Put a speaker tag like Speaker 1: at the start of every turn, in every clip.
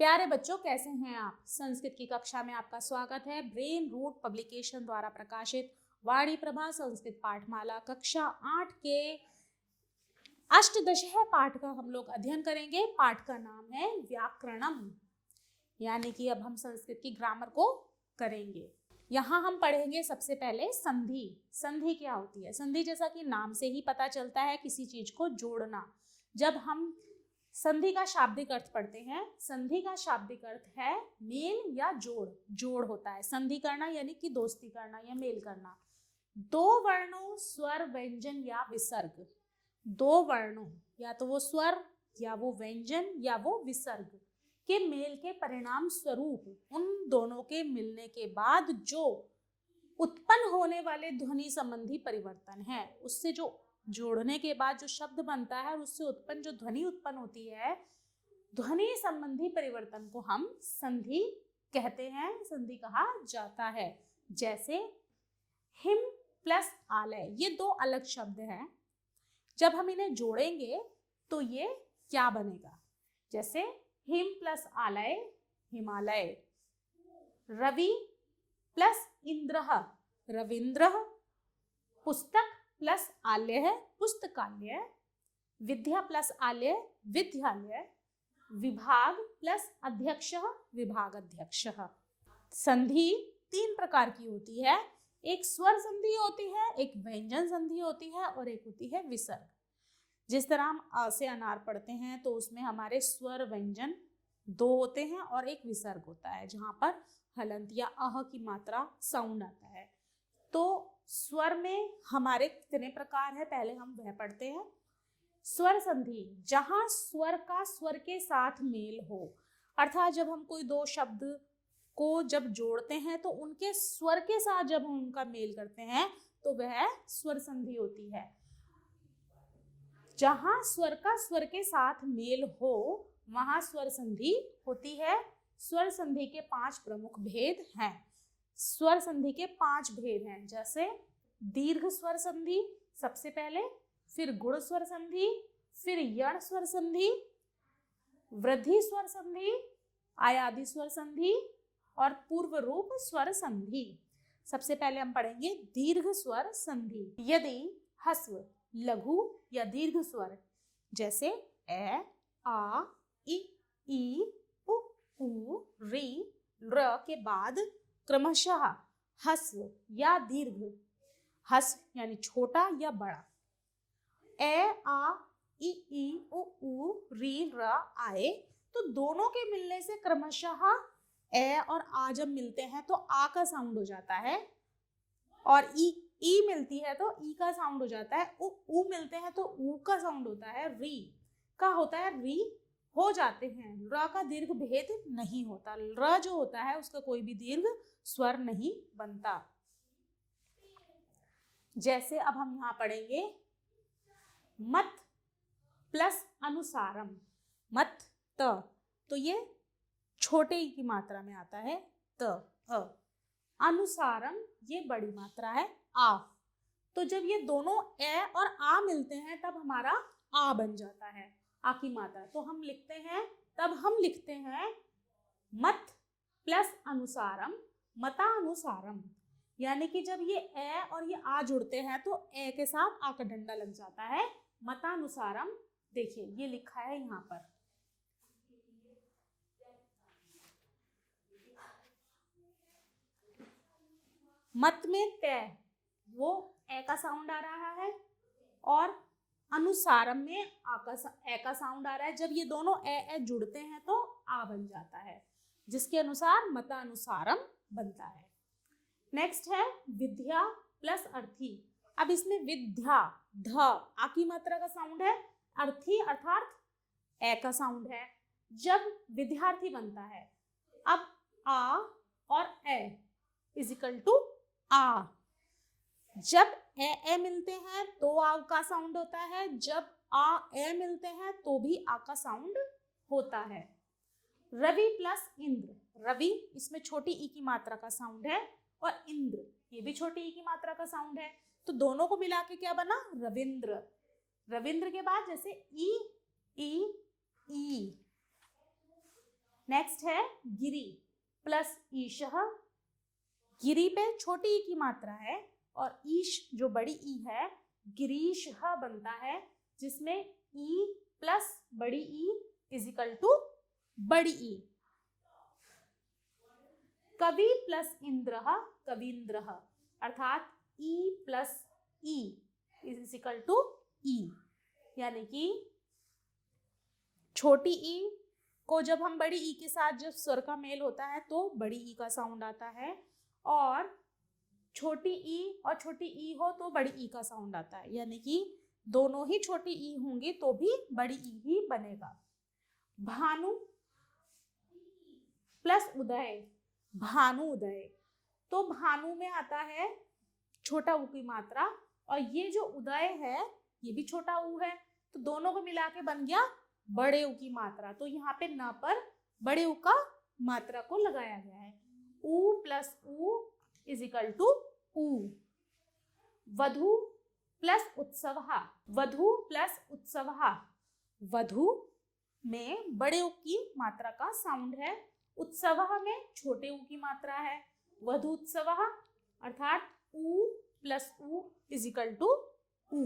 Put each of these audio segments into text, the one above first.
Speaker 1: प्यारे बच्चों, कैसे हैं आप। संस्कृत की कक्षा में आपका स्वागत है। ब्रेन रूट पब्लिकेशन द्वारा प्रकाशित वाणी प्रभा संस्कृत पाठमाला कक्षा 8 के अष्टदश पाठ का हम लोग अध्ययन करेंगे। पाठ का नाम है व्याकरणम, यानी कि अब हम संस्कृत की ग्रामर को करेंगे। यहाँ हम पढ़ेंगे सबसे पहले संधि। संधि क्या होती है? संधि जैसा कि नाम से ही पता चलता है, किसी चीज को जोड़ना। जब हम संधि का शाब्दिक अर्थ पढ़ते हैं, संधि का शाब्दिक अर्थ है मेल या जोड़। जोड़ होता है संधि करना, यानी कि दोस्ती करना या मेल करना। दो वर्णों, स्वर, व्यंजन या विसर्ग। दो वर्णों, या तो वो स्वर या वो व्यंजन या वो विसर्ग के मेल के परिणाम स्वरूप उन दोनों के मिलने के बाद जो उत्पन्न होने वाले ध्वनि संबंधी परिवर्तन है, उससे जो जोड़ने के बाद जो शब्द बनता है और उससे उत्पन्न जो ध्वनि उत्पन्न होती है, ध्वनि संबंधी परिवर्तन को हम संधि कहते हैं, संधि कहा जाता है। जैसे हिम प्लस आलय, ये दो अलग शब्द हैं। जब हम इन्हें जोड़ेंगे तो ये क्या बनेगा? जैसे हिम प्लस आलय हिमालय, रवि प्लस इंद्र रविंद्र, पुस्तक प्लस आल्य है पुस्तकालय, विद्या प्लस आल्य विद्यालय, विभाग प्लस अध्यक्ष विभागाध्यक्ष। संधि तीन प्रकार की होती है। एक स्वर संधि होती है, एक व्यंजन संधि होती है और एक होती है विसर्ग। जिस तरह हम अ से अनार पढ़ते हैं तो उसमें हमारे स्वर व्यंजन दो होते हैं और एक विसर्ग होता है, जहां पर हलंत या अह की मात्रा साउंड आता है। तो स्वर में हमारे कितने प्रकार है, पहले हम वह पढ़ते हैं। स्वर संधि, जहां स्वर का स्वर के साथ मेल हो, अर्थात जब हम कोई दो शब्द को जब जोड़ते हैं तो उनके स्वर के साथ जब हम उनका मेल करते हैं तो वह स्वर संधि होती है। जहां स्वर का स्वर के साथ मेल हो वहां स्वर संधि होती है। स्वर संधि के 5 प्रमुख भेद हैं। स्वर संधि के 5 भेद हैं, जैसे दीर्घ स्वर संधि सबसे पहले, फिर गुण स्वर संधि, फिर यण स्वर संधि, वृद्धि स्वर संधि, आयादी स्वर संधि और पूर्व रूप स्वर संधि। सबसे पहले हम पढ़ेंगे दीर्घ स्वर संधि। यदि ह्रस्व, लघु या दीर्घ स्वर जैसे ए, आ, ई, उ, री, र के बाद क्रमशः ह्रस्व या दीर्घ, ह्रस्व यानी छोटा या बड़ा, ए, आ, ई, उ, री, र आए तो दोनों के मिलने से क्रमशः ए और आ जब मिलते हैं तो आ का साउंड हो जाता है, और ई मिलती है तो ई का साउंड हो जाता है, उ मिलते हैं तो ऊ का साउंड होता है, री का होता है री हो जाते हैं। र का दीर्घ भेद नहीं होता, र जो होता है उसका कोई भी दीर्घ स्वर नहीं बनता। जैसे अब हम यहाँ पढ़ेंगे मत प्लस अनुसारम। मत त, तो ये छोटे ई की मात्रा में आता है त, अ। अनुसारम ये बड़ी मात्रा है आ। तो जब ये दोनों ए और आ मिलते हैं तब हमारा आ बन जाता है, आ की मात्रा। तो हम लिखते हैं, तब हम लिखते हैं मत प्लस अनुसारम मतानुसारम, यानी कि जब ये ए और ये आ जुड़ते हैं तो ए के साथ आ का डंडा लग जाता है, मतानुसारम। देखिए ये लिखा है यहाँ पर। मत में तय, वो ए का साउंड आ रहा है, और अनुसारम में ए का साउंड आ रहा है। जब ये दोनों ए जुड़ते हैं तो आ बन जाता है, जिसके अनुसार मतानुसारम बनता है। नेक्स्ट है विद्या प्लस अर्थी। अब इसमें विद्या, ध आ की मात्रा का साउंड है, अर्थी अर्थात ए का साउंड है। जब विद्यार्थी बनता है, अब आ और ए इज इक्वल टू आ। जब ए मिलते हैं तो आ का साउंड होता है, जब आ ए मिलते हैं तो भी आ का साउंड होता है। रवि प्लस इंद्र, रवि इसमें छोटी ई की मात्रा का साउंड है, और इंद्र ये भी छोटी ई की मात्रा का साउंड है, तो दोनों को मिला के क्या बना? रविंद्र। रविंद्र के बाद जैसे ई, नेक्स्ट है गिरी प्लस ईशः। गिरी पे छोटी ई की मात्रा है और ईश जो बड़ी ई है, गिरीशः बनता है, जिसमें ई प्लस बड़ी ई इज इक्वल टू बड़ी ई। कवि प्लस इंद्रः कवींद्रः, अर्थात ई प्लस ई इज इक्वल टू ई, यानी कि छोटी ई को जब हम बड़ी ई के साथ जब स्वर का मेल होता है तो बड़ी ई का साउंड आता है, और छोटी ई और छोटी ई हो तो बड़ी ई का साउंड आता है, यानी कि दोनों ही छोटी ई होंगी तो भी बड़ी ई ही बनेगा। भानु प्लस उदय, भानु उदय, तो भानु में आता है छोटा ऊ की मात्रा, और ये जो उदय है ये भी छोटा ऊ है, तो दोनों को मिला के बन गया बड़े ऊ की मात्रा। तो यहाँ पे न पर बड़े ऊ का मात्रा को लगाया गया है। ऊ प्लस ऊ इज इक्वल टू ऊ। वधु प्लस उत्सवः, वधु प्लस उत्सवः, वधु में बड़े ऊ की मात्रा का साउंड है, उत्सवः में छोटे ऊ की मात्रा है। वधु उत्सवः अर्थात ऊ प्लस ऊ इज इक्वल टू ऊ।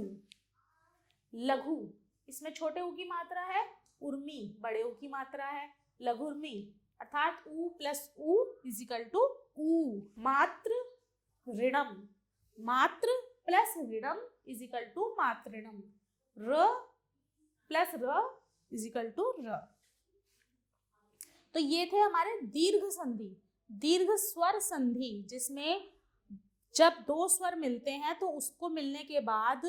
Speaker 1: लघु, इसमें छोटे ऊ की मात्रा है, उर्मी बड़े ऊ की मात्रा है, लघुर्मी अर्थात ऊ प्लस ऊ इज इक्वल टू ऊ। मात्र ऋणम, मात्र प्लस ऋणम इज इक्वल टू मातृणम। र प्लस र इज इक्वल टू र। तो ये थे हमारे दीर्घ संधि, दीर्घ स्वर संधि, जिसमें जब दो स्वर मिलते हैं तो उसको मिलने के बाद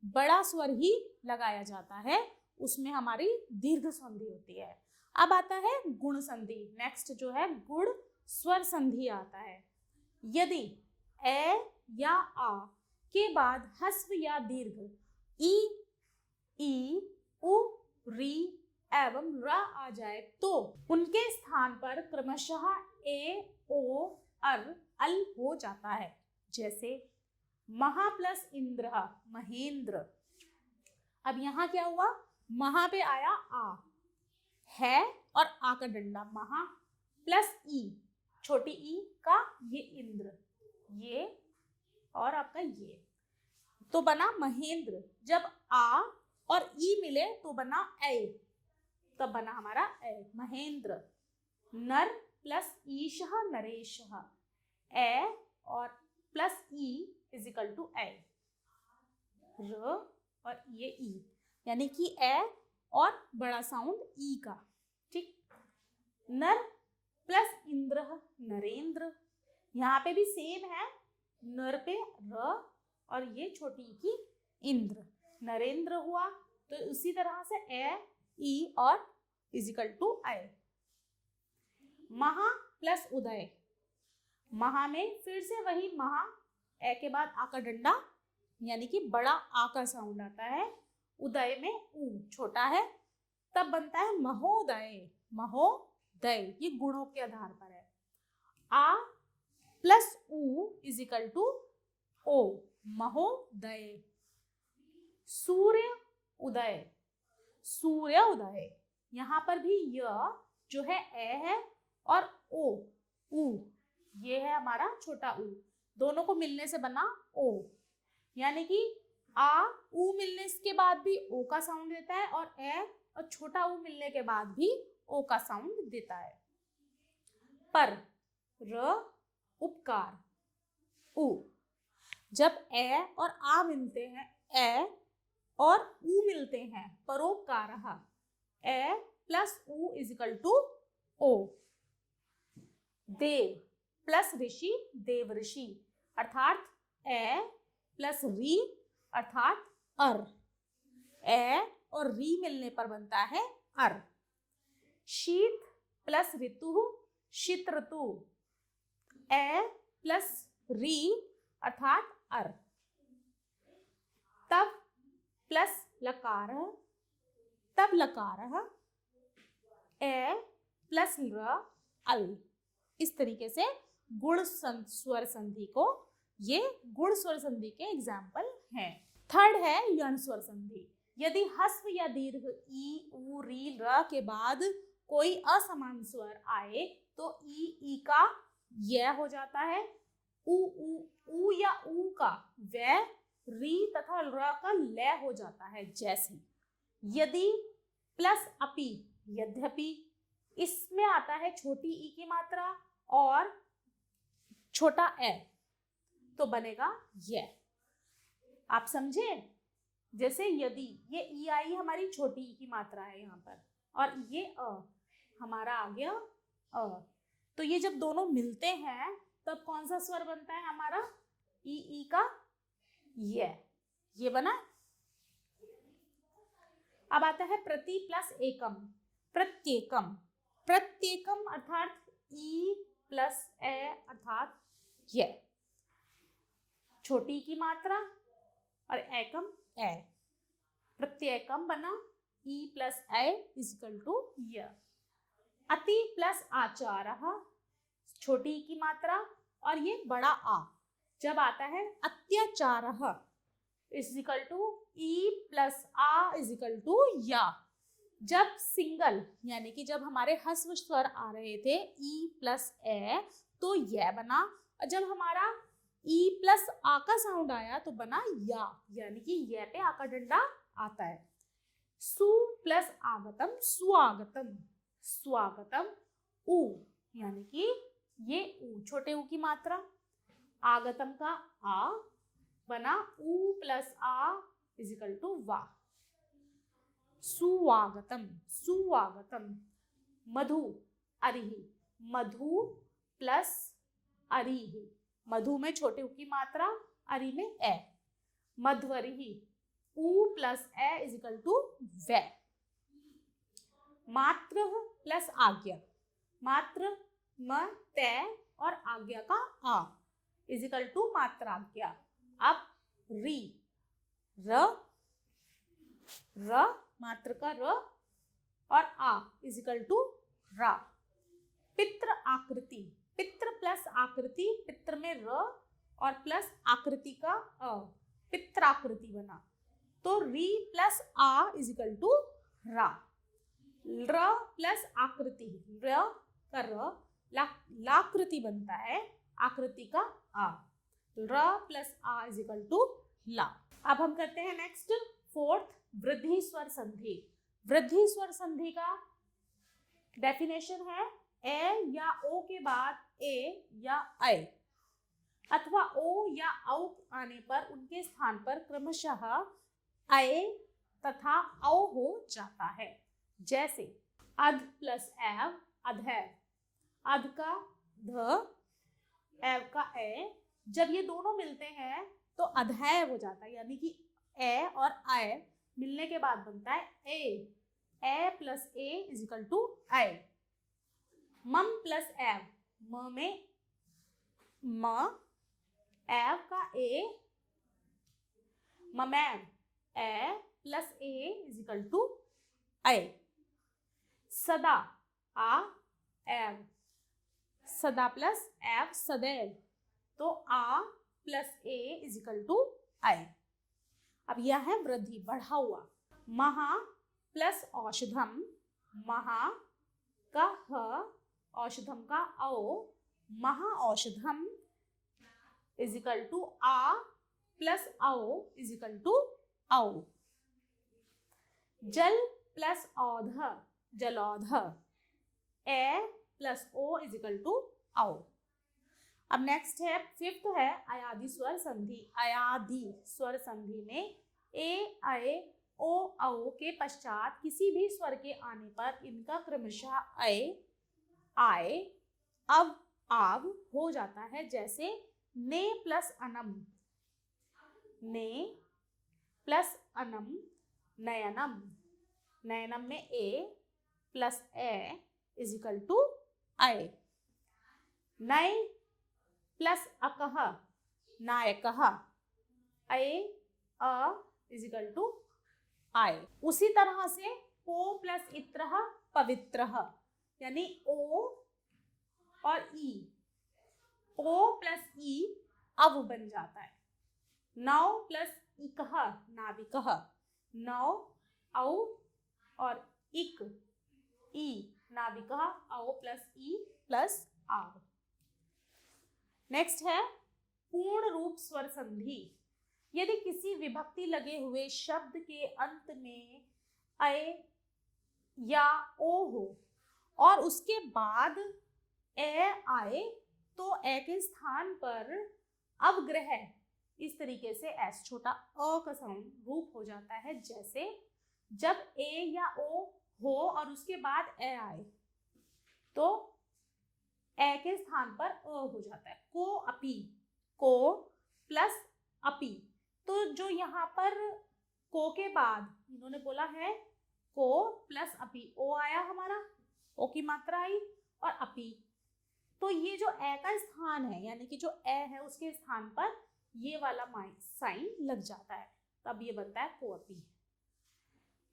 Speaker 1: बड़ा स्वर ही लगाया जाता है, उसमें हमारी दीर्घ संधि होती है। अब आता है गुण संधि। नेक्स्ट जो है गुण स्वर संधि आता है। यदि ए या आ के बाद हस्व या दीर्घ ई, उ, री एवं र आ जाए तो उनके स्थान पर क्रमशः ए, ओ, अल हो जाता है। जैसे महा प्लस इंद्र, महेंद्र। अब यहाँ क्या हुआ, महा पे आया आ है और आ का डंडा, महा प्लस ई, छोटी ई का ये इंद्र, ये और आपका ये, तो बना महेंद्र। जब आ और ई मिले तो बना ए, तब बना हमारा ए, महेंद्र। नर प्लस ईशः, नरेशः, ए और प्लस ई इज इक्वल टू ए, र और ये ई, यानी कि ए और बड़ा साउंड ई का, ठीक। नर प्लस इंद्र, नरेंद्र, यहाँ पे भी सेम है, नर पे र और ये छोटी ई की इंद्र, नरेंद्र हुआ। तो उसी तरह से ए, ई और इज इक्वल टू ए। महा प्लस उदय, महा में फिर से वही महा, ए के बाद आ का डंडा यानी कि बड़ा आ का साउंड आता है, उदय में ऊ छोटा है, तब बनता है महोदय, महोदय। ये गुणों के आधार पर है। आ प्लस ऊ इज इक्वल टू ओ, महोदय। सूर्य उदय, सूर्य उदय, यहाँ पर भी य जो है ए है और ओ, ऊ, ये है हमारा छोटा ऊ, दोनों को मिलने से बना ओ, यानी कि आ ऊ मिलने के बाद भी ओ का साउंड देता है, और ए और छोटा ऊ मिलने के बाद भी ओ का साउंड देता है। पर, र, उपकार, उ, जब ए और आ मिलते हैं, ए और ऊ मिलते हैं, परोपकारः, ए प्लस ऊ इज इक्वल टू ओ। देव प्लस ऋषि, देव ऋषि, अर्थात ए प्लस री अर्थात अर, ए और री मिलने पर बनता है अर। शीत प्लस ऋतु, शीत ऋतु, ए प्लस री अर्थात अर। तब प्लस लकार, तब लकार, ए प्लस र अल। इस तरीके से गुण स्वर संधि को, ये गुण स्वर संधि के एग्जाम्पल हैं। थर्ड है यण स्वर संधि। यदि हस्व या दीर्घ ई, उ, री, र के बाद कोई असमान स्वर आए तो ई का य हो जाता है, उ या ऊ का व, री तथा र का ल हो जाता है। जैसे यदि प्लस अपि, यद्यपि, इसमें आता है छोटी ई की मात्रा और छोटा ए, तो बनेगा य। आप समझे? जैसे यदि ये ई आई हमारी छोटी ई की मात्रा है यहाँ पर, और ये अ हमारा आ गया अ, तो ये जब दोनों मिलते हैं तब कौन सा स्वर बनता है हमारा? ई का ये बना। अब आता है प्रति प्लस एकम, प्रत्येकम। प्रत्येकम अर्थात ई प्लस ए अर्थात ये, छोटी की मात्रा और एकम ए, प्रत्येकम बना ई प्लस ए इजिकल टू य। अति प्लस आचारः, छोटी की मात्रा और ये बड़ा आ, जब आता है अत्याचारः इजिकल टू ई प्लस आ इजिकल टू या। जब सिंगल यानी कि जब हमारे ह्रस्व स्वर आ रहे थे ई प्लस ए तो यह बना, और जब हमारा ई प्लस आ का साउंड आया तो बना या, यानी कि यह पे आ का डंडा आता है। सु प्लस आगतम, स्वागतम, स्वागतम। उ यानी कि ये उ, छोटे उ की मात्रा, आगतम का आ बना उ प्लस आ इजिकल टू वा, सुवागतम, सुवागतम। मधु अरिहि, मधु प्लस अरिहि, मधु में छोटे उ की मात्रा, अरि में ए, मध्वरिहि, उ प्लस ए इजिकल टू वे। मात्र प्लस आज्ञा, मात्र म ते और आज्ञा का आ इजिकल टू मात्राज्ञा। अब री, र, मात्र का र और आ इजिकल टू रा। पित्र आकृति, पित्र प्लस आकृति, पित्र में र और प्लस आकृति का अ, पित्राकृति बना, तो री प्लस आ इजिकल टू रा। र प्लस आकृति, र का र, लाकृति बनता है, आकृति का आ, र प्लस आ इजिकल टू ला। अब हम करते हैं नेक्स्ट फोर्थ, वृद्धि स्वर संधि। वृद्धि स्वर संधि का डेफिनेशन है ए या ओ के बाद ए या ऐ अथवा ओ या औ आने पर उनके स्थान पर क्रमशः ऐ तथा औ हो जाता है। जैसे अध प्लस एव, अधैव, अध का ध, एव का ए, जब ये दोनों मिलते हैं तो अधैव हो जाता है, यानी कि ए और ऐ मिलने के बाद बनता है ए प्लस ए इजिकल टू ऐ। मम प्लस एव, म में म, एव का ए, ममैव, ए प्लस ए इजिकल टू ऐ। सदा, आ एव, सदा प्लस एव सदैव, तो आ प्लस ए इजिकल टू ऐ। अब यह है वृद्धि, बढ़ा हुआ। महा प्लस औषधम, महा का ह, औषधम का औ, महा औषधम इजिकल टू आ प्लस औ इजिकल टू औ। जल प्लस औध, जलौध, ए प्लस ओ इजिकल टू औ। अब नेक्स्ट है फिफ्थ है अयादि स्वर संधि। अयादि स्वर संधि में ए, ऐ, ओ, औ के पश्चात किसी भी स्वर के आने पर इनका क्रमशः ऐ, आए, अब, आव हो जाता है। जैसे ने प्लस अनम, ने प्लस अनम, नयनम, नयनम में ए प्लस ए इजिकल टू ऐ। नय प्लस अकह, नायकः, ऐ, अ इजिकल टू आय। उसी तरह से ओ प्लस इत्रः, पवित्रः, यानी ओ और ई, ओ प्लस ई अव बन जाता है। नौ प्लस इकः, नाविकः, नौ औ और इक ई नाविका, औ प्लस ई प्लस आव। नेक्स्ट है पूर्ण रूप स्वर संधि। यदि किसी विभक्ति लगे हुए शब्द के अंत में अ या ओ हो और उसके बाद ए आए तो ए के स्थान पर अवग्रह इस तरीके से एस छोटा अ का साउंड रूप हो जाता है। जैसे जब ए या ओ हो और उसके बाद ए आए तो ए के स्थान पर अ हो जाता है। को अपी, को प्लस अपी, तो जो यहाँ पर को के बाद इन्होंने बोला है को प्लस अपी, ओ आया हमारा, ओ की मात्रा आई और अपी, तो ये जो ए का स्थान है यानी कि जो ए है उसके स्थान पर ये वाला साइन लग जाता है, तब ये बनता है को अपी।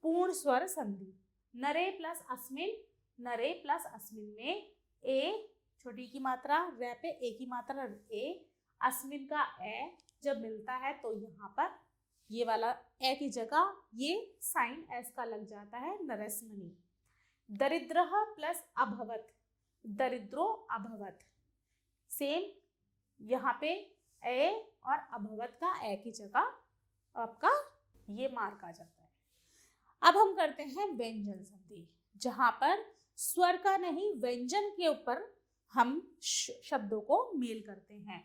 Speaker 1: पूर्ण स्वर संधि। नरे प्लस अस्मिन, नरे प्लस अस्मिन में ए छोटी की मात्रा रे पे ए की मात्रा ए, अस्मिन का ए जब मिलता है तो यहाँ पर ये वाला ए की जगह ये साइन एस का लग जाता है, नरस्मनि। दरिद्र प्लस अभवत, दरिद्रो अभवत, सेम यहाँ पे ए और अभवत का ए की जगह आपका ये मार्क आ जाता है। अब हम करते हैं व्यंजन संधि, जहां पर स्वर का नहीं व्यंजन के ऊपर हम शब्दों को मेल करते हैं।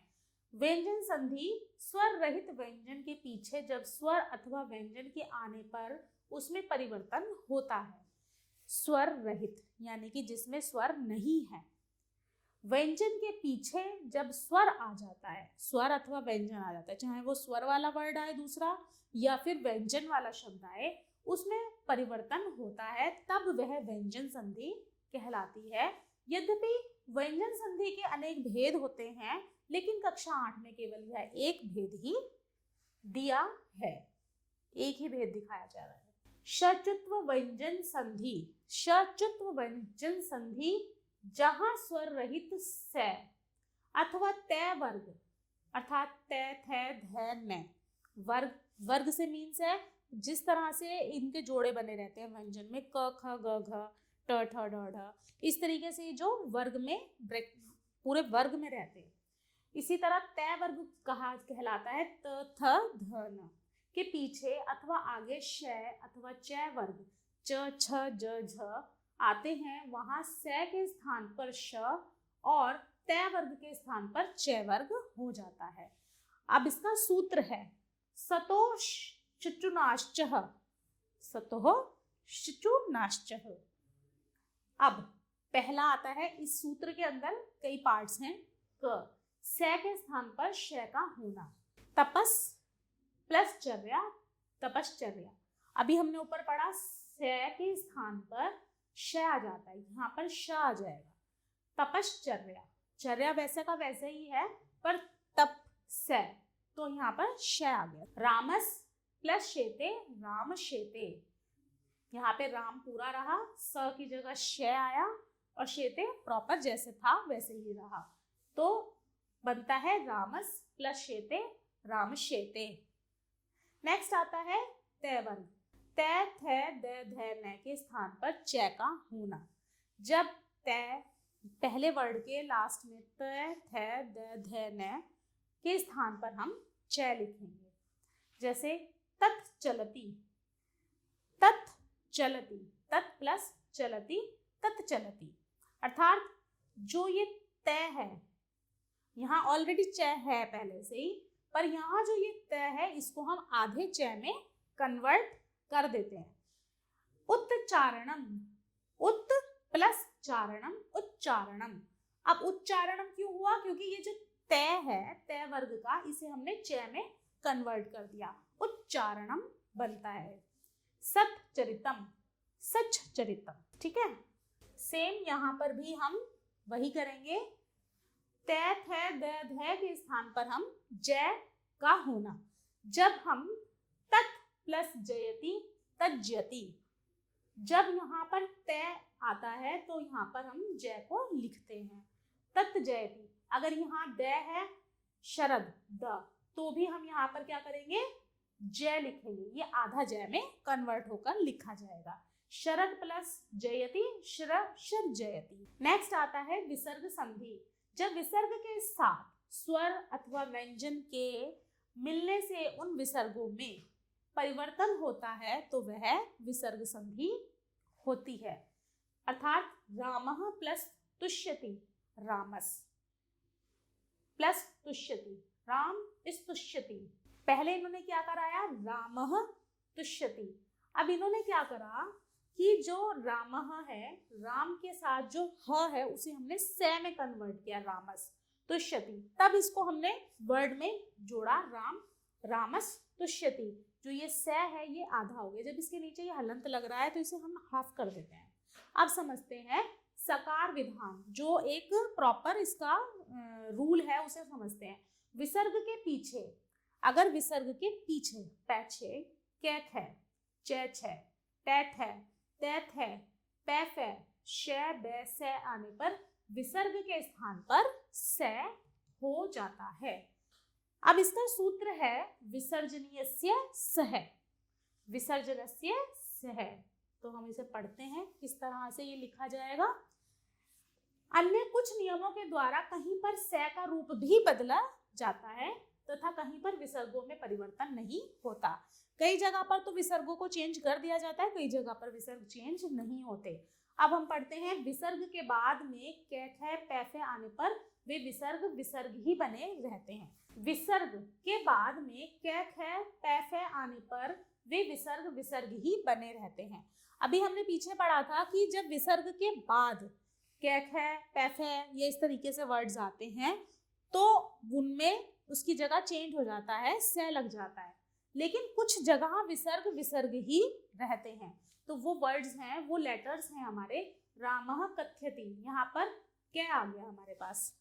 Speaker 1: व्यंजन संधि स्वर रहित व्यंजन के पीछे जब स्वर अथवा व्यंजन के आने पर उसमें परिवर्तन होता है। स्वर रहित यानी कि जिसमें स्वर नहीं है। व्यंजन के पीछे जब स्वर आ जाता है, स्वर अथवा व्यंजन आ जाता है, चाहे वो स्वर वाला वर्ड आए दूसरा या फिर व्यंजन वाला शब्द आए, उसमें परिवर्तन होता है, तब वह व्यंजन संधि कहलाती है। यद्यपि व्यंजन संधि के अनेक भेद होते हैं, लेकिन कक्षा 8 में केवल यह एक भेद ही दिया है, एक ही भेद दिखाया जा रहा है। षचुत्व व्यंजन संधि। षचुत्व व्यंजन संधि जहां स्वर रहित से अथवा तय वर्ग अर्थात तय थे ध न वर्ग, वर्ग से मीन्स है जिस तरह से इनके जोड़े बने रहते हैं व्यंजन में, क ख ग घ ट ठ ड ढ, इस तरीके से जो वर्ग में पूरे वर्ग में रहते हैं। इसी तरह तय वर्ग कहलाता है त थ ध न के पीछे अथवा आगे श अथवा च वर्ग च छ ज झ आते हैं, वहां से के स्थान पर श और तय वर्ग के स्थान पर च वर्ग हो जाता है। अब इसका सूत्र है सतो शुचुनाश्चः, सतो शुचुनाश्चः। अब पहला आता है, इस सूत्र के अंदर कई पार्ट्स हैं। क से के स्थान पर श का होना, तपस प्लस चर्या, तपश्चर्या। अभी हमने ऊपर पढ़ा से के स्थान पर श आ जाता है, यहाँ पर श आ जाएगा। तपश्चर्या, चर्या वैसे का वैसे ही है पर तप से, तो यहाँ पर श आ गया। रामस प्लस शेते, राम शेते, यहाँ पे राम पूरा रहा, स की जगह श आया और शेते प्रॉपर जैसे था वैसे ही रहा, तो बनता है रामस प्लस शेते, राम शेते। नेक्स्ट आता है तय वर्ग। तय थे द ध न के स्थान पर च का होना। जब तय पहले वर्ड के लास्ट में तय थे द ध न के स्थान पर हम च लिखेंगे, जैसे तत् चलती, तत् चलती, तत् प्लस चलती, तत् चलती। अर्थात जो ये तय है, यहाँ ऑलरेडी च है पहले से ही, पर यहाँ जो ये तय है इसको हम आधे च में कन्वर्ट कर देते हैं। उत्चारणम, उत प्लस चारणम, उच्चारणम। अब उच्चारणम क्यों हुआ? क्योंकि ये जो तय है तय वर्ग का, इसे हमने च में कन्वर्ट कर दिया, उच्चारणम बनता है। सच्चरितम, सच चरितम। ठीक है, सेम यहाँ पर भी हम वही करेंगे। तय थे द ध के स्थान पर हम जय का होना। जब हम तत् प्लस जयति, तज्जति, जब यहाँ पर तय आता है तो यहाँ पर हम जय को लिखते हैं, तत् जयति। अगर यहाँ द है शरद द, तो भी हम यहाँ पर क्या करेंगे, जय लिखेंगे, ये आधा जय में कन्वर्ट होकर लिखा जाएगा। शरद प्लस जयति शरजयति। नेक्स्ट आता है विसर्ग संधि। जब विसर्ग के साथ स्वर अथवा व्यंजन के मिलने से उन विसर्गों में परिवर्तन होता है तो वह विसर्ग संधि होती है। अर्थात रामः प्लस तुष्यति रामस प्लस तुष्यति, राम इस तुष्यति। पहले इन्होंने क्या कराया, रामः तुष्यति। अब इन्होंने क्या करा कि जो रामः है, राम के साथ जो ह है उसे हमने से में कन्वर्ट किया, रामस तुष्यति। तब इसको हमने वर्ड में जोड़ा, राम रामस तुष्यति। जो ये से है ये आधा हो गया। जब इसके नीचे ये हलंत लग रहा है तो इसे हम हाफ कर देते हैं। अब समझते हैं सकार विधान, जो एक प्रॉपर इसका रूल है उसे समझते हैं। विसर्ग के पीछे, अगर विसर्ग के पीछे पैछे कैथ है, चैच है, टैट है, तैथ है, पैफ है, शै बै से आने पर विसर्ग के स्थान पर से हो जाता है। अब इसका सूत्र है विसर्जनीयस्य सह, विसर्जनस्य सह। तो हम इसे पढ़ते हैं किस तरह से ये लिखा जाएगा। अन्य कुछ नियमों के द्वारा कहीं पर से का रूप भी बदला जाता है तथा कहीं पर विसर्गों में परिवर्तन नहीं होता। कई जगह पर तो विसर्गों को चेंज कर दिया जाता है, कई जगह पर विसर्ग चेंज नहीं होते। अब हम पढ़ते हैं विसर्ग के बाद में कैथ है, पैफ है आने पर वे विसर्ग ही बने रहते हैं। विसर्ग के बाद में कैथ है, पैफ है आने पर वे विसर्ग ही बने रहते हैं। अभी हमने पीछे पढ़ा था कि जब विसर्ग के बाद कैथ है, पैफ है, ये इस तरीके से वर्ड्स आते हैं तो उनमें उसकी जगह चेंज हो जाता है, से लग जाता है। लेकिन कुछ जगह विसर्ग ही रहते हैं। तो वो वर्ड्स हैं, वो लेटर्स हैं हमारे। रामः कथ्यति, यहाँ पर क्या आ गया हमारे पास,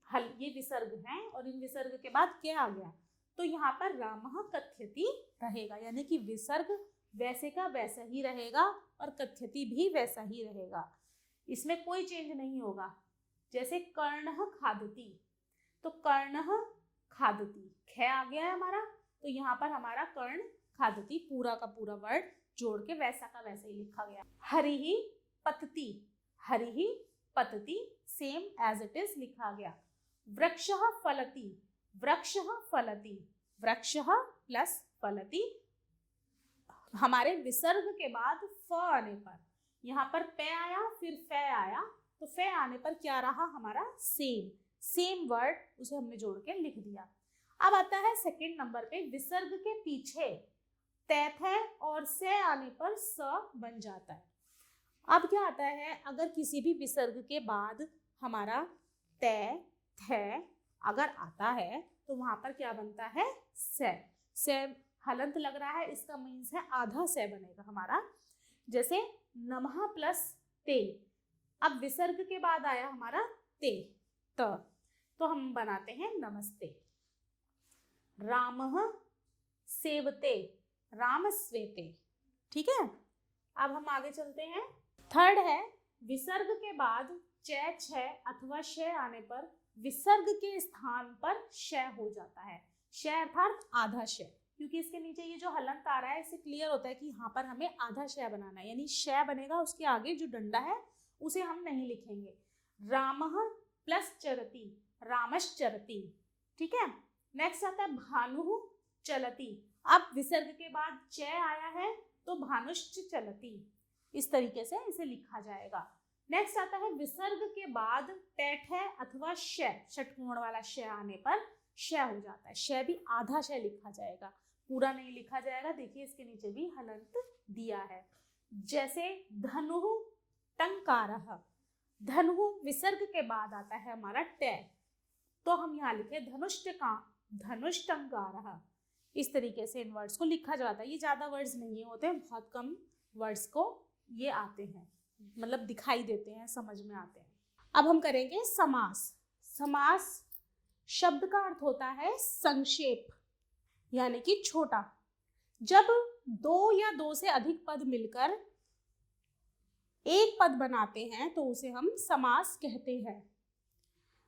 Speaker 1: हल ये विसर्ग हैं और इन विसर्ग के बाद क्या आ गया, तो यहाँ पर रामः कथ्यति रहेगा, यानी कि विसर्ग वैसे का वैसा ही रहेगा और कथ्यति भी वैसा ही रहेगा, इसमें कोई चेंज नहीं होगा। जैसे कर्णः खादति, तो कर्णः खादति ख आ गया है हमारा, तो यहाँ पर हमारा कर्ण खादति पूरा का पूरा वर्ड जोड़ के वैसा का वैसा ही लिखा गया। हरिहि पतति, हरिहि पतति सेम एज इट इज लिखा गया। वृक्षः फलति, वृक्षः फलति, वृक्षः प्लस फलति। हमारे विसर्ग के बाद फ आने पर यहाँ पर पे आया फिर फे आया, तो फे आने पर क्या रहा हमारा, सेम वर्ड, उसे हमने जोड़ के लिख दिया। अब आता है सेकंड नंबर पे, विसर्ग के पीछे तैथ है और से आने पर स बन जाता है। अब क्या आता है, अगर किसी भी विसर्ग के बाद हमारा तै थे अगर आता है तो वहां पर क्या बनता है, से हलंत लग रहा है, इसका मीन्स है आधा से बनेगा हमारा। जैसे नमः प्लस ते, अब विसर्ग के बाद आया हमारा ते तो हम बनाते हैं नमस्ते। रामः सेवते, राम स्वेते। ठीक है, अब हम आगे चलते हैं। थर्ड है विसर्ग के बाद चैच है अथवा श आने पर विसर्ग के स्थान पर श हो जाता है। श अर्थात आधा श, क्योंकि इसके नीचे ये जो हलंत आ रहा है इससे क्लियर होता है कि यहाँ पर हमें आधा श बनाना है, यानी श बनेगा, उसके आगे जो डंडा है उसे हम नहीं लिखेंगे। रामः प्लस चरति, रामश्चरति। ठीक है, नेक्स्ट आता है भानु चलति। अब विसर्ग के बाद च आया है तो भानुश्च चलति, इस तरीके से इसे लिखा जाएगा। नेक्स्ट आता है विसर्ग के बाद टैठ है अथवा श, षटकोण वाला श आने पर श हो जाता है। श भी आधा श लिखा जाएगा, पूरा नहीं लिखा जाएगा। देखिए इसके नीचे भी हलंत दिया है। जैसे धनु टंकारः, धनु विसर्ग के बाद आता है हमारा टे, तो हम यहाँ लिखे धनुष्टंकारः। इस तरीके से इन वर्ड्स को लिखा जाता है। ये ज्यादा वर्ड्स नहीं होते, बहुत कम वर्ड्स को ये आते हैं, मतलब दिखाई देते हैं, समझ में आते हैं। अब हम करेंगे समास। समास शब्द का अर्थ होता है संक्षेप, यानी कि छोटा। जब दो या दो से अधिक पद मिलकर एक पद बनाते हैं तो उसे हम समास कहते हैं।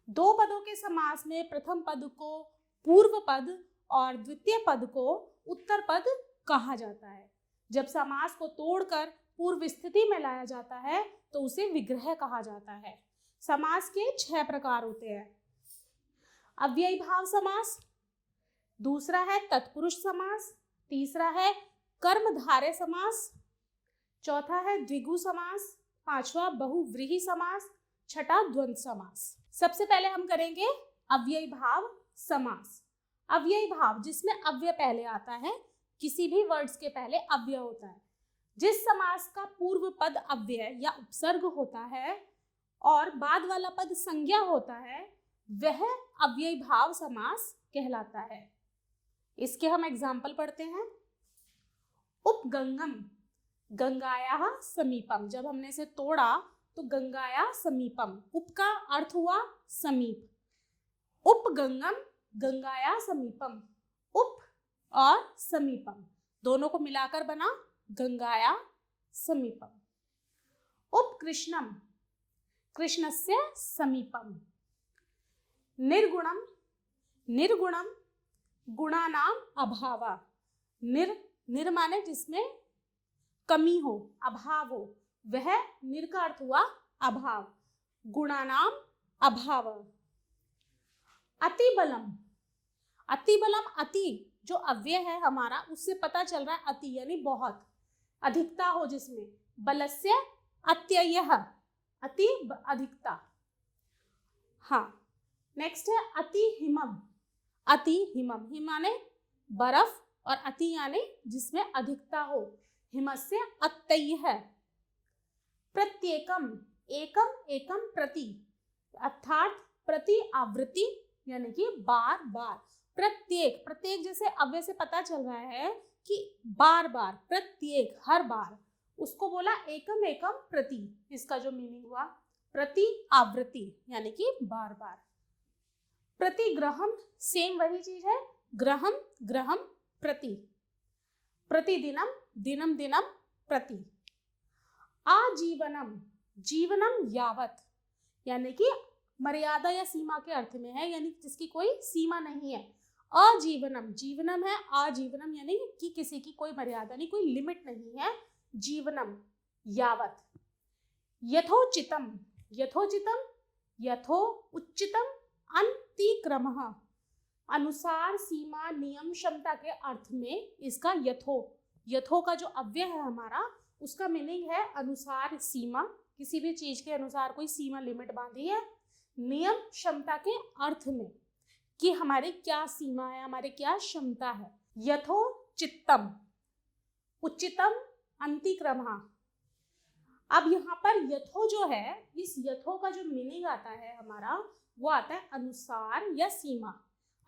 Speaker 1: दो पदों के समास में प्रथम पद को पूर्व पद और द्वितीय पद को उत्तर पद कहा जाता है। जब समास को तोड़कर पूर्व स्थिति में लाया जाता है तो उसे विग्रह कहा जाता है। समास के 6 प्रकार होते हैं। अव्ययी भाव समास, दूसरा है तत्पुरुष समास, तीसरा है कर्मधारय समास, चौथा है द्विगु समास, पांचवा बहुव्रीहि समास, छठा द्वंद्व समास। सबसे पहले हम करेंगे अव्ययी भाव समास। अव्ययी भाव जिसमें अव्यय पहले आता है, किसी भी वर्ड्स के पहले अव्यय होता है। जिस समास का पूर्व पद अव्यय या उपसर्ग होता है और बाद वाला पद संज्ञा होता है, वह अव्ययी भाव समास कहलाता है। इसके हम एग्जाम्पल पढ़ते हैं। उपगंगम, गंगाया समीपम। जब हमने इसे तोड़ा तो गंगाया समीपम, उप का अर्थ हुआ समीप। उपगंगम गंगाया समीपम, उप और समीपम दोनों को मिलाकर बना गंगाया समीपम। उपकृष्णम, कृष्णस्य समीपम। निर्गुणम, निर्गुणम गुणानाम अभावा। निर माने जिसमें कमी हो, अभाव हो, वह निर का अर्थ हुआ अभाव, गुणानाम अभाव। अतिबलम, अतिबलम, अति जो अव्यय है हमारा, उससे पता चल रहा है अति यानी बहुत, अधिकता हो जिसमें। बलस्य अत्ययः, अति अधिकता। हाँ, नेक्स्ट है अति हिमम। अति हिमम, हिम माने बर्फ और अति यानी जिसमें अधिकता हो। हिमस्य अत्ययः। प्रत्येकम, एकम एकम प्रति, अर्थात प्रति आवृत्ति यानी कि बार बार। प्रत्येक, प्रत्येक जैसे अव्यय से पता चल रहा है कि बार बार, प्रत्येक हर बार, उसको बोला एकम एकम प्रति। इसका जो मीनिंग हुआ प्रति आवृत्ति यानी कि बार बार। प्रतिग्रहम, सेम वही चीज है, ग्रहम ग्रहम प्रति। प्रतिदिनम, दिनम दिनम प्रति। आजीवनम, जीवनम यावत यानी कि मर्यादा या सीमा के अर्थ में है, यानी जिसकी कोई सीमा नहीं है। अजीवनम, जीवनम है, आजीवनम यानी कि किसी की कोई मर्यादा नहीं, कोई लिमिट नहीं है। जीवनम यावत। यथोचितम, यथोचितम यथो उच्चितम अंतिक्रमः, अनुसार सीमा नियम क्षमता के अर्थ में इसका यथो, यथो का जो अव्यय है हमारा, उसका मीनिंग है अनुसार सीमा, किसी भी चीज के अनुसार कोई सीमा लिमिट बांधी है। नियम क्षमता के अर्थ में कि हमारी क्या सीमा है, हमारी क्या क्षमता है। यथोचितम, उच्चितम अंतिक्रमः। अब यहाँ पर यथो जो है, इस यथो का जो मीनिंग आता है हमारा, वो आता है अनुसार या सीमा।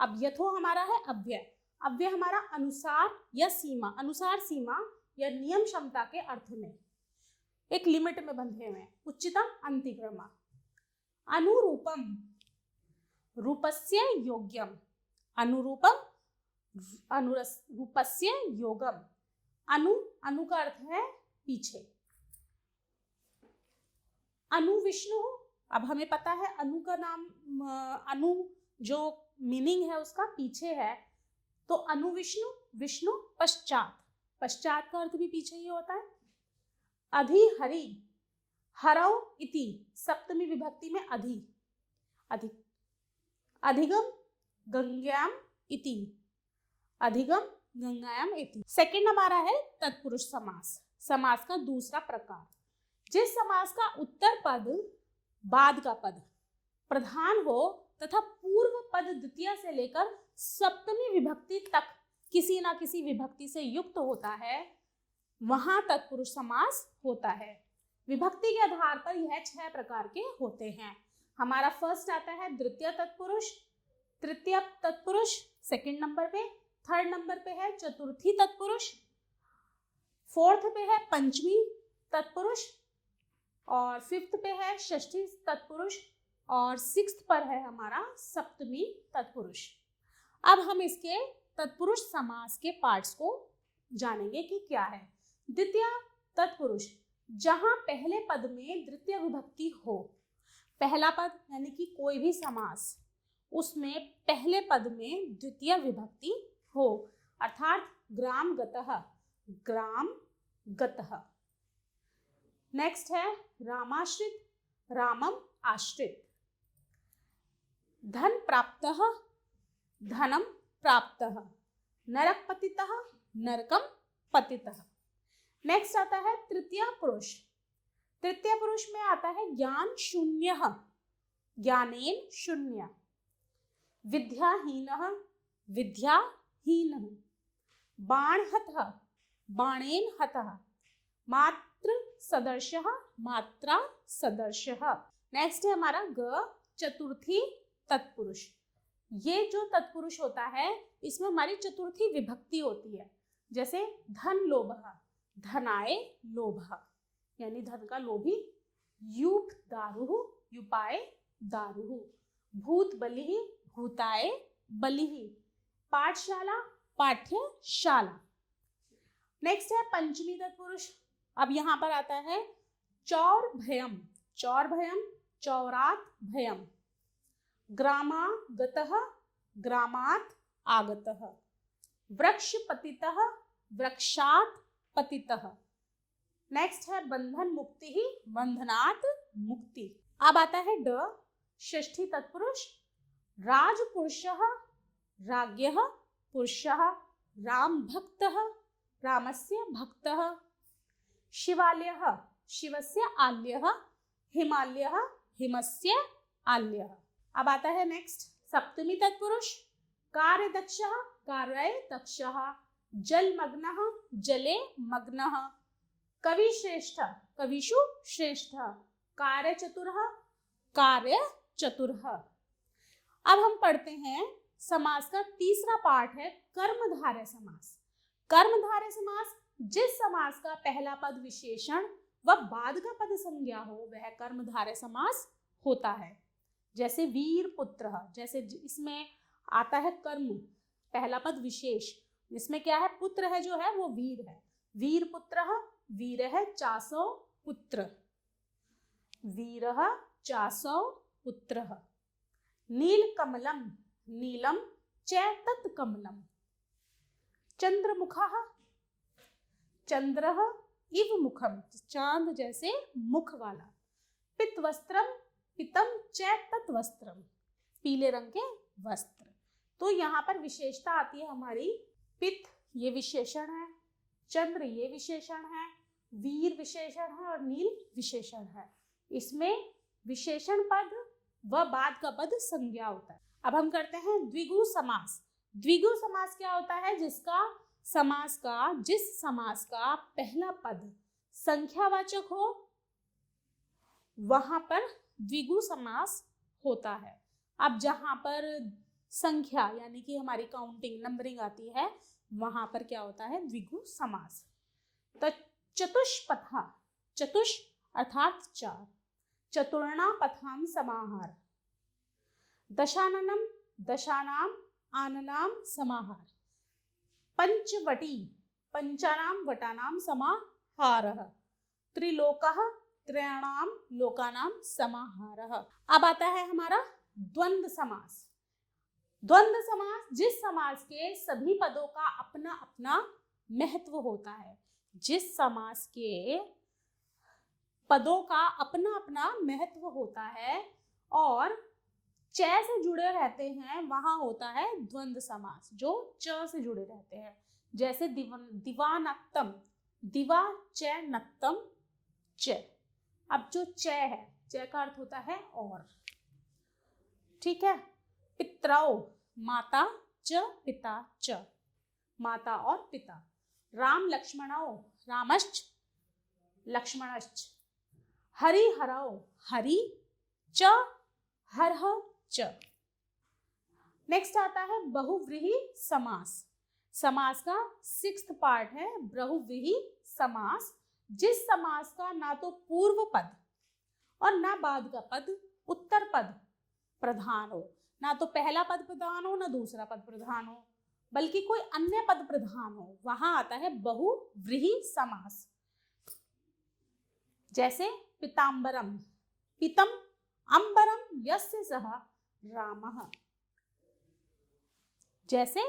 Speaker 1: अब यथो हमारा है अव्यय, अव्यय हमारा अनुसार या सीमा, अनुसार सीमा या नियम क्षमता के अर्थ में, एक लिमिट में बंधे हुए हैं। उच्चितम अंतिक्रमः। अनुरूपम, रूपस्य योग्यम, अनुरूपम अनुरूपस्य योगम। अनु, अनु का अर्थ है पीछे। अनु विष्णु, अब हमें पता है अनु का नाम, अनु जो मीनिंग है उसका पीछे है, तो अनु विष्णु, विष्णु पश्चात, पश्चात का अर्थ भी पीछे ही होता है। अधि हरि, हरौ इति, सप्तमी विभक्ति में अधि, अधिक। अधिगम गंगायाम इति, अधिगम गंगायाम इति। सेकंड हमारा है तत्पुरुष समास, समास का दूसरा प्रकार। जिस समास का उत्तर पद, बाद का पद प्रधान हो तथा पूर्व पद द्वितीय से लेकर सप्तमी विभक्ति तक किसी ना किसी विभक्ति से युक्त होता है, वहां तत्पुरुष समास होता है। विभक्ति के आधार पर यह 6 प्रकार के होते हैं। हमारा फर्स्ट आता है द्वितीय तत्पुरुष, तृतीय तत्पुरुष सेकंड नंबर पे, थर्ड नंबर पे है चतुर्थी तत्पुरुष, फोर्थ पे है पंचमी तत्पुरुष, और फिफ्थ पे है षष्ठी तत्पुरुष, और सिक्स्थ पर है हमारा सप्तमी तत्पुरुष। अब हम इसके तत्पुरुष समास के पार्ट्स को जानेंगे कि क्या है। द्वितीय तत्पुरुष, जहां पहले पद में द्वितीय विभक्ति हो, पहला पद यानी कि कोई भी समास, उसमें पहले पद में द्वितीय विभक्ति हो, अर्थात ग्राम गतः, ग्राम गतः। नेक्स्ट है रामाश्रित, रामम आश्रित। धन प्राप्तः, धनम प्राप्तः। नरक पतितः, नरकम पतितः। नेक्स्ट आता है तृतीय पुरुष। तृतीय पुरुष में आता है ज्ञान शून्यः, ज्ञानेन शून्य। विद्याहीनः, विद्याहीनः। बाणहतः, बाणेन हतः। मात्र सदर्शः, मात्रा सदर्शः। नेक्स्ट है हमारा ग चतुर्थी तत्पुरुष। ये जो तत्पुरुष होता है इसमें हमारी चतुर्थी विभक्ति होती है। जैसे धन लोभः, धनाय लोभः, यानी धन का लोभी। यूप दारुः, युपाय दारुः। भूत बलिः, भूताय बलिः। पाठशाला, पाठ्यशाला। नेक्स्ट है पंचमी तत्पुरुष। अब यहाँ पर आता है चौर भयम, चौर भयम, चौरात भयम। ग्रामागतः, ग्रामात् आगतः। वृक्ष पतितः, वृक्षात् पतितः। नेक्स्ट है बंधन मुक्ति ही, बंधनात् मुक्ति। अब आता है ड षष्ठी तत्पुरुष। राजपुरुषः, राज्ञः पुरुषः। राम भक्तः, रामस्य भक्तः। शिवालयः, शिवस्य आल्यः। हिमालयः, हिमस्य आल्यः। अब आता है नेक्स्ट सप्तमी तत्पुरुष। कार्यदक्षः, कार्याय दक्षः। जलमग्नः, जले मग्नः। कविश्रेष्ठः, कविषु श्रेष्ठः। कार्यचतुरः, कार्यचतुरः। अब हम पढ़ते हैं समास का तीसरा पार्ट है कर्मधारय समास। कर्मधारय समास जिस समास का पहला पद विशेषण व बाद का पद संज्ञा हो वह कर्मधारय समास होता है। जैसे वीर पुत्र, जैसे इसमें आता है कर्म, पहला पद विशेष, इसमें क्या है, पुत्र है जो है वो वीर है। वीर पुत्र, वीर है चासौ पुत्र। वीर चासौ पुत्र। नील कमलम, नीलम च तत् कमलम। चंद्रमुखः, चंद्रः इव मुखम, चांद जैसे मुख वाला। पितवस्त्रम, पितम च तत् वस्त्रम, पीले रंग के वस्त्र। तो यहाँ पर विशेषता आती है हमारी। पित ये विशेषण है, चंद्र ये विशेषण है, वीर विशेषण है और नील विशेषण है। इसमें विशेषण पद व बाद का पद संज्ञा होता है। अब हम करते हैं द्विगु समास। द्विगु समास क्या होता है, जिस समास का पहला पद संख्यावाचक हो वहां पर द्विगु समास होता है। अब जहां पर संख्या यानी कि हमारी काउंटिंग नंबरिंग आती है वहां पर क्या होता है, द्विगु समास। तो चतुष्पथा, चतुष अर्थात चार। चतुर्णा पथाम समाहार। दशाननम, दशानाम आननाम समाहार। पंचवटी, पंचानाम वटानाम समाहारः। त्रिलोकः, त्रयाणाम लोकानाम समाहारः। अब आता है हमारा द्वंद्व समास। द्वंद्व समास जिस समास के सभी पदों का अपना अपना महत्व होता है। जिस समास के पदों का अपना अपना महत्व होता है और च से जुड़े रहते हैं वहां होता है द्वंद्व समास, जो च से जुड़े रहते हैं। जैसे दिवानक्तम, दिवा च नक्तम च। अब जो च है, च का अर्थ होता है और, ठीक है। पितरौ, माता च पिता च, माता और पिता। राम लक्ष्मणौ, रामश्च लक्ष्मणश्च। हरिहरौ, हरि च हरः च। नेक्स्ट आता है बहुव्रीहि समास। समास का 6th पार्ट है बहुव्रीहि समास। जिस समास का ना तो पूर्व पद और ना बाद का पद उत्तर पद प्रधान हो, ना तो पहला पद प्रधान हो ना दूसरा पद प्रधान हो, बल्कि कोई अन्य पद प्रधान हो, वहां आता है बहुव्रीहि समास। जैसे पितांबरम, पितम अंबरम यस्य सह रामः। जैसे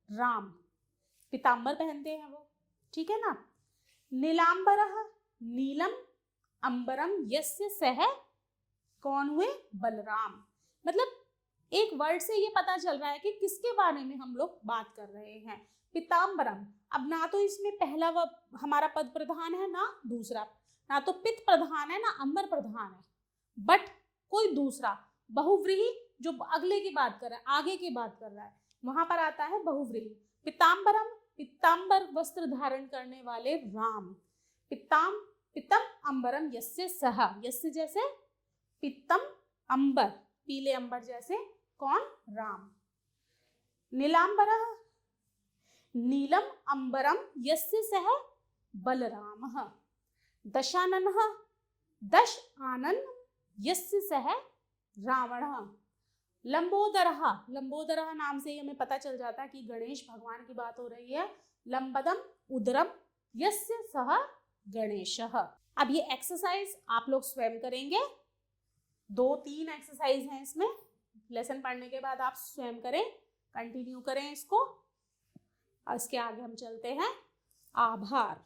Speaker 1: राम पीतांबर पहनते हैं वो, ठीक है ना। नीलांबरः, नीलम अंबरम यस्य सह, कौन हुए? बलराम। मतलब एक वर्ड से ये पता चल रहा है कि किसके बारे में हम लोग बात कर रहे हैं। पीताम्बरम, अब ना तो इसमें पहला हमारा पद प्रधान है ना दूसरा, ना तो पित्त प्रधान है ना अंबर प्रधान है, बट कोई दूसरा बहुव्रीहि जो अगले की बात कर रहा है, आगे की बात कर रहा है, वहां पर आता है बहुव्रीहि। पीताम्बरम, पीताम्बर वस्त्र धारण करने वाले राम। पितम अंबरम यस्य सह, यस्य जैसे पितम अंबर, पीले अंबर जैसे, कौन? राम। नीलांबरः, नीलम अंबरम यस्य सह बलरामः। दशाननः, दश आनन यस्य सह रावणः। लंबोदरः, लंबोदरः नाम से ही हमें पता चल जाता है कि गणेश भगवान की बात हो रही है। लंबदम उदरम यस्य सह गणेशः। अब ये एक्सरसाइज आप लोग स्वयं करेंगे, 2-3 एक्सरसाइज हैं इसमें, लेसन पढ़ने के बाद आप स्वयं करें, कंटिन्यू करें इसको। और इसके आगे हम चलते हैं। आभार।